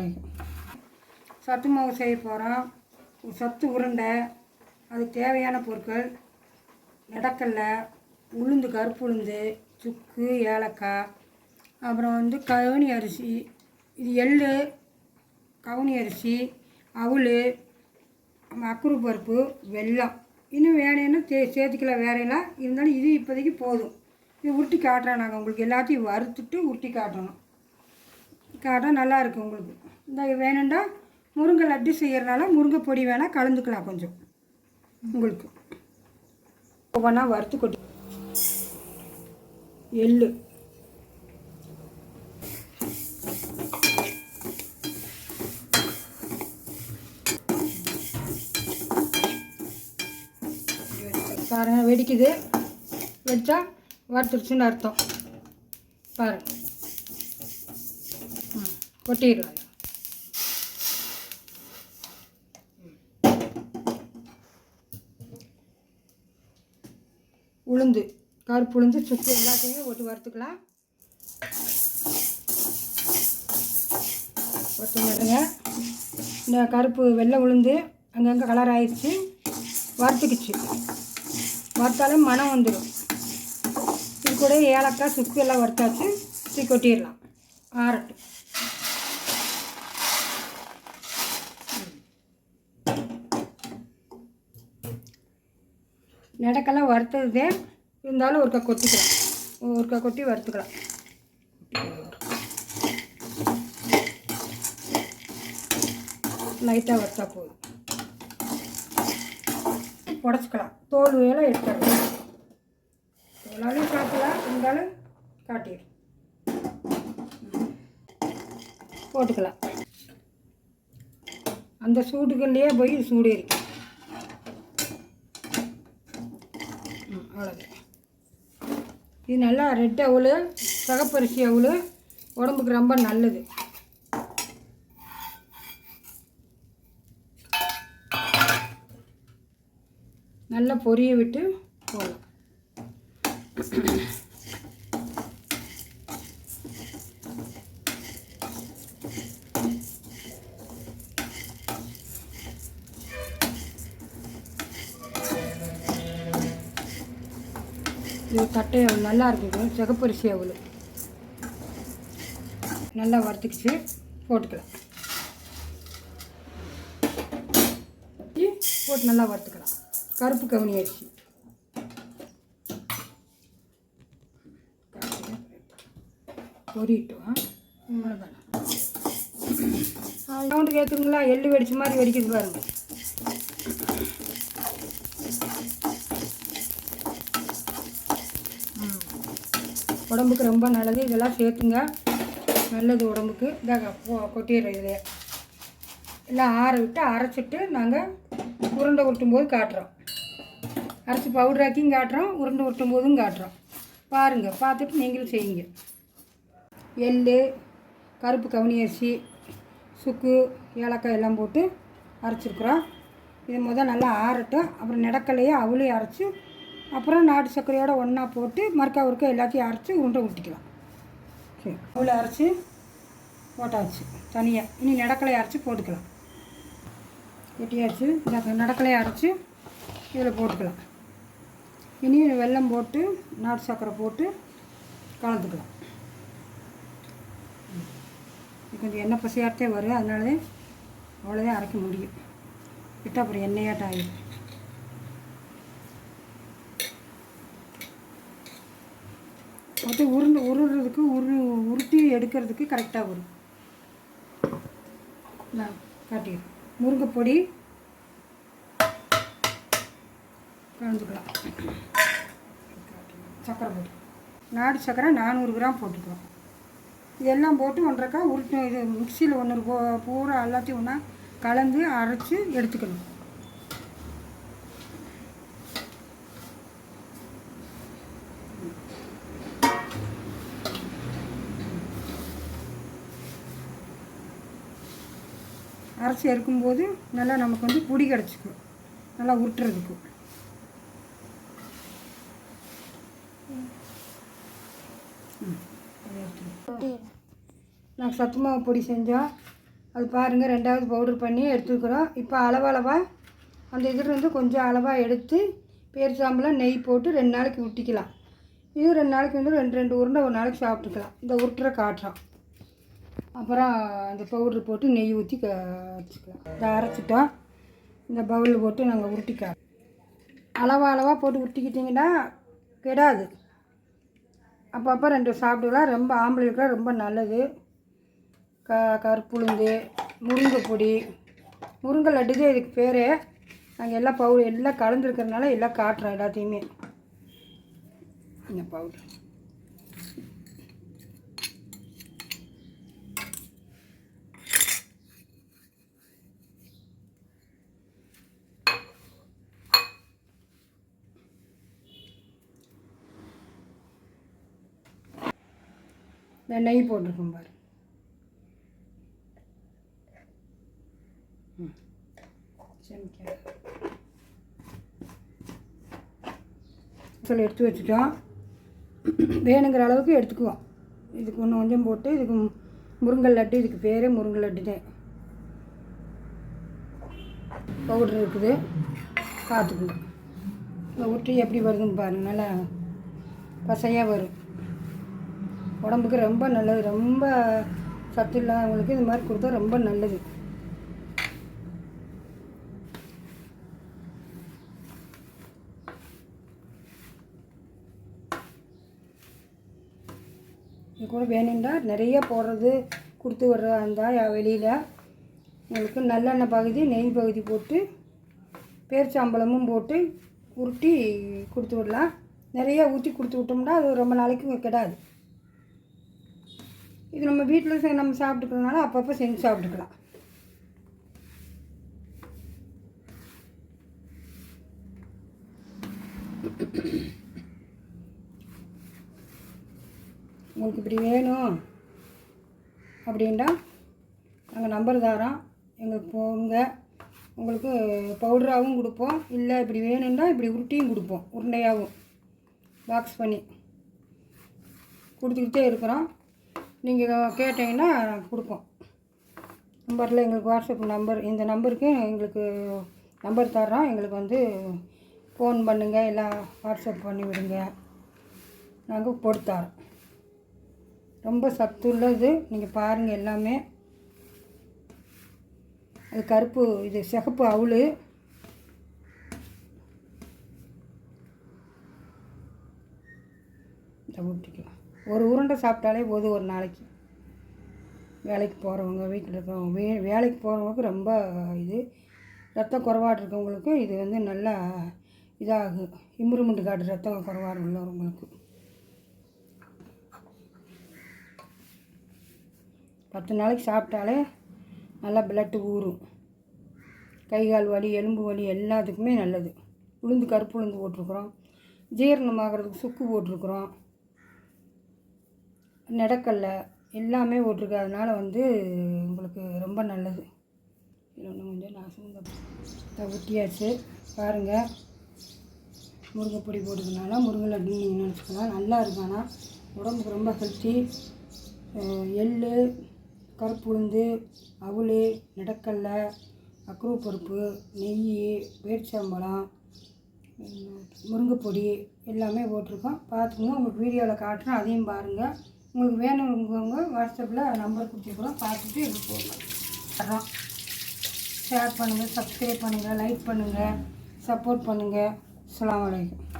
காய்க்கும். சத்து மாவு செய்ய போகிறோம். சத்து உருண்டை, அதுக்கு தேவையான பொருட்கள் நடக்கடலை, உளுந்து, கருப்பு உளுந்து, சுக்கு, ஏலக்காய், அப்புறம் கவுனி அரிசி, இது எள், கவுனி அரிசி, அவுள், அக்குரு பருப்பு, வெல்லம். இன்னும் வேணும்னா சேர்த்துக்கலாம், வேறையெல்லாம் இருந்தாலும் இது இப்போதைக்கு போதும். இது உருட்டி காட்டுறோம் நாங்கள் உங்களுக்கு. எல்லாத்தையும் வறுத்துட்டு உருட்டி காட்டுறோம் நல்லாயிருக்கும் உங்களுக்கு. இந்த வேணுண்டா முருங்கை லட்டு செய்கிறனால முருங்கை பொடி வேணால் கலந்துக்கலாம் கொஞ்சம் உங்களுக்கு. ஒவ்வொன்றா வறுத்து கொட்டி எள், பாருங்க வெடிக்குது. வெடித்தா வறுத்துருச்சுன்னு அர்த்தம். பாருங்க கொட்டிடுவாங்க. உளுந்து, கருப்பு உளுந்து, சுக்கு எல்லாத்தையுமே போட்டு வறுத்துக்கலாம். ஒருத்தங்க இந்த கருப்பு வெள்ளை உளுந்து அங்கங்கே கலர் ஆயிடுச்சு, வறுத்துக்குச்சு. வறுத்தாலே மனம் வந்துடும். இது கூட ஏலக்காய், சுக்கு எல்லாம் வறுத்தாச்சு. இது கொட்டிடலாம், ஆறட்டும். நடக்கெல்லாம் வறுத்ததே இருந்தாலும் ஒருக்கா கொட்டிக்கலாம், ஒருக்கா கொட்டி வறுத்துக்கலாம். லைட்டாக வறுத்தா போதும். உடச்சிக்கலாம், தோல் வேலை எடுத்துடலாம். தோலாலையும் காட்டலாம், இருந்தாலும் காட்டிடும். போட்டுக்கலாம். அந்த சூடுகள்லேயே போய் சூடு இருக்கு. அவ்வளோதான். இது நல்லா ரெட் அவுள், சிகப்பரிசி அவுள் உடம்புக்கு ரொம்ப நல்லது. நல்லா பொரிய விட்டு போடலாம். இது தட்டை அவுள் நல்லா இருக்குது. சிகப்பரிசி அவுள் நல்லா வறுத்துக்கிச்சு, போட்டுக்கலாம். போட்டு நல்லா வறுத்துக்கலாம். கருப்பு கவுனி அரிசி பொரிட்டோம். அவ்வளோதானே. சவுண்டுக்கு ஏற்றுங்களா? எள்ளு வெடிச்ச மாதிரி வெடிக்கிறது பாருங்க. உடம்புக்கு ரொம்ப நல்லது. இதெல்லாம் சேர்த்துங்க, நல்லது உடம்புக்கு. இதாக கொட்டிடுறோம். இதில் எல்லாம் ஆற விட்டு அரைச்சிட்டு நாங்கள் உருண்டை உருட்டும் போது காட்டுறோம். அரைச்சி பவுடராக்கியும் காட்டுறோம், உருண்டை உருட்டும் போதும் காட்டுறோம். பாருங்கள், பார்த்துட்டு நீங்களும் செய்யுங்க. எள், கருப்பு கவுனி அரிசி, சுக்கு, ஏலக்காய் எல்லாம் போட்டு அரைச்சிருக்குறோம். இது நல்லா ஆறட்டும். அப்புறம் நடக்கலையே அவளையும் அரைச்சி, அப்புறம் நாட்டு சர்க்கரையோடு ஒன்றா போட்டு மறுக்கா ஒருக்கா எல்லாத்தையும் அரைச்சி உருண்டை ஊற்றிக்கலாம். சரி, அவளை அரைச்சி போட்டாச்சு தனியாக. இனி நடக்கலையை அரைச்சி போட்டுக்கலாம். வெட்டியாச்சு. நடக்கலையை அரைச்சி இதில் போட்டுக்கலாம். இனி வெல்லம் போட்டு நாட்டு சர்க்கரை போட்டு கலந்துக்கலாம். கொஞ்சம் எண்ணெய் பசையாட்டே வரும், அதனால அவ்வளோதான் அரைக்க முடியும். விட்டால் அப்புறம் எண்ணெயாட்டம் ஆகிடும். அது உருடுறதுக்கு உருட்டி எடுக்கிறதுக்கு கரெக்டாக வரும். நான் காட்டிடுறேன். முருங்கை பொடி கலந்துக்கலாம். சர்க்கரை பொடி, நாட்டு சர்க்கரை 400 கிராம் போட்டுக்கலாம். இதெல்லாம் போட்டு ஒன்றரைக்கா உருட்டு. இது மிக்சியில் ஒன்று பூரா எல்லாத்தையும் ஒன்றா கலந்து அரைச்சி எடுத்துக்கணும். அரைச்சி எடுக்கும்போது நல்லா நமக்கு பொடி கிடச்சிக்கும், நல்லா உருட்டுறதுக்கு. நாங்கள் சத்து மாவு பொடி செஞ்சோம். அது பாருங்கள், ரெண்டாவது பவுட்ரு பண்ணி எடுத்துக்கிறோம். இப்போ அளவாக அந்த இதிலிருந்து கொஞ்சம் அளவாக எடுத்து பேரிச்சம்பழம் நெய் போட்டு 2 நாளைக்கு ஊற்றிக்கலாம். இது 2 நாளைக்கு வந்து 2 உருண்டை ஒரு நாளைக்கு சாப்பிட்டுக்கலாம். இந்த உருட்டுற காட்டுறோம். அப்புறம் அந்த பவுட்ரு போட்டு நெய் ஊற்றி வச்சுக்கலாம். இதை அரைச்சிட்டோம். இந்த பவுலில் போட்டு நாங்கள் உருட்டிக்கலாம். அளவாக போட்டு உருட்டிக்கிட்டிங்கன்னா கெடாது. அப்பப்போ 2 சாப்பிட்டுக்கலாம். ரொம்ப ஆம்பளைக்கெலாம் ரொம்ப நல்லது. கருப்புளுந்து, முருங்கை பொடி, முருங்கை லட்டு தான் இதுக்கு பேர். நாங்கள் எல்லாம் கலந்துருக்கிறதுனால எல்லாம் காட்டுறோம் எல்லாத்தையுமே. இந்த பவுடர் இந்த நெய் போட்டிருக்கோம் பாரு. சொல்லி எடுத்து வச்சுட்டோம். வேணுங்கிற அளவுக்கு எடுத்துக்குவோம். இதுக்கு ஒன்று கொஞ்சம் போட்டு, இதுக்கு முருங்கை லட்டு, இதுக்கு பேரே முருங்கை லட்டு தான். பவுட்ரு இருக்குது, பார்த்துக்குங்க. இந்த உருட்டி எப்படி வருதுன்னு பாருங்கள். நல்லா பசையாக வரும். உடம்புக்கு ரொம்ப நல்லது. ரொம்ப சத்து இல்லாதவங்களுக்கு இது மாதிரி கொடுத்தா ரொம்ப நல்லது. இது கூட வேணும்னா நிறைய போடுறது கொடுத்து விட்றதா இருந்தால் வெளியில் உங்களுக்கு நல்லெண்ணெய் பகுதி, நெய் பகுதி போட்டு பேரிச்சம்பழமும் போட்டு உருட்டி கொடுத்து விடலாம். நிறைய ஊற்றி கொடுத்து விட்டோம்னா அது ரொம்ப நாளைக்கு கெடாது. இது நம்ம வீட்டில் நம்ம சாப்பிட்டுக்கிறதுனால அப்பப்போ செஞ்சு சாப்பிட்டுக்கலாம். உங்களுக்கு இப்படி வேணும் அப்படின்ட்டா நாங்கள் நம்பர் தரோம், எங்களுக்கு போங்க. உங்களுக்கு பவுடராகவும் கொடுப்போம். இல்லை இப்படி வேணும்னா இப்படி உருட்டியும் கொடுப்போம். உருண்டையாகவும் பாக்ஸ் பண்ணி கொடுத்துக்கிட்டே இருக்கிறோம். நீங்கள் கேட்டிங்கன்னா கொடுப்போம். நம்பரில் எங்களுக்கு வாட்ஸ்அப் நம்பர், இந்த நம்பருக்கு எங்களுக்கு நம்பர் தர்றோம். எங்களுக்கு வந்து ஃபோன் பண்ணுங்கள், இல்லை வாட்ஸ்அப் பண்ணி விடுங்க, நாங்கள் போட்டு தரோம். ரொம்ப சத்துள்ளது. நீங்கள் பாருங்கள் எல்லாமே. அது கருப்பு, இது சிகப்பு அவுள். இதை ஊற்றிக்கலாம். ஒரு உருண்டை சாப்பிட்டாலே போதும் ஒரு நாளைக்கு. வேலைக்கு போகிறவங்க, வீட்டில் இருக்கவங்க, வேலைக்கு போகிறவங்களுக்கு ரொம்ப இது. ரத்தம் குறைபாடு இருக்கவங்களுக்கு இது வந்து நல்லா இதாகும். இம்ப்ரூவ்மெண்ட் காட்டு ரத்தம் குறைபாடு உள்ளவங்களுக்கு 10 நாளைக்கு சாப்பிட்டாலே நல்லா பிளட்டு ஊறும். கை கால் வலி, எலும்பு வலி எல்லாத்துக்குமே நல்லது. உளுந்து, கருப்பு உளுந்து போட்டிருக்குறோம். ஜீரணமாகிறதுக்கு சுக்கு போட்டிருக்குறோம். நெடக்கல்ல எல்லாமே போட்டிருக்கு. அதனால் வந்து உங்களுக்கு ரொம்ப நல்லது. இது ஒன்று கொஞ்சம் நாசம் ஊற்றியாச்சு. பாருங்கள், முருங்கை பொடி போட்டுக்கனால முருங்கை லட்டுன்னு நீங்கள் நினச்சிக்கலாம். நல்லா இருக்கும். ஆனால் உடம்புக்கு ரொம்ப ஹெல்த்தி. எள், கருப்பு உளுந்து, அவுள், நெடக்கல்ல, அக்ரூ பருப்பு, நெய், பேரிச்சம்பழம், முருங்கை பொடி எல்லாமே போட்டிருக்கோம். பார்த்துக்கோங்க. உங்களுக்கு வீடியோவில் காட்டுறேன், அதையும் பாருங்கள். உங்களுக்கு வேணுங்கிறவங்க வாட்ஸ்அப்பில் நம்பர் கொடுத்துருக்குறோம், பார்த்துட்டு எங்களுக்கு போடுறோம். ஷேர் பண்ணுங்கள், சப்ஸ்கிரைப் பண்ணுங்கள், லைக் பண்ணுங்கள், சப்போர்ட் பண்ணுங்கள். அஸ்ஸலாமு அலைக்கும்.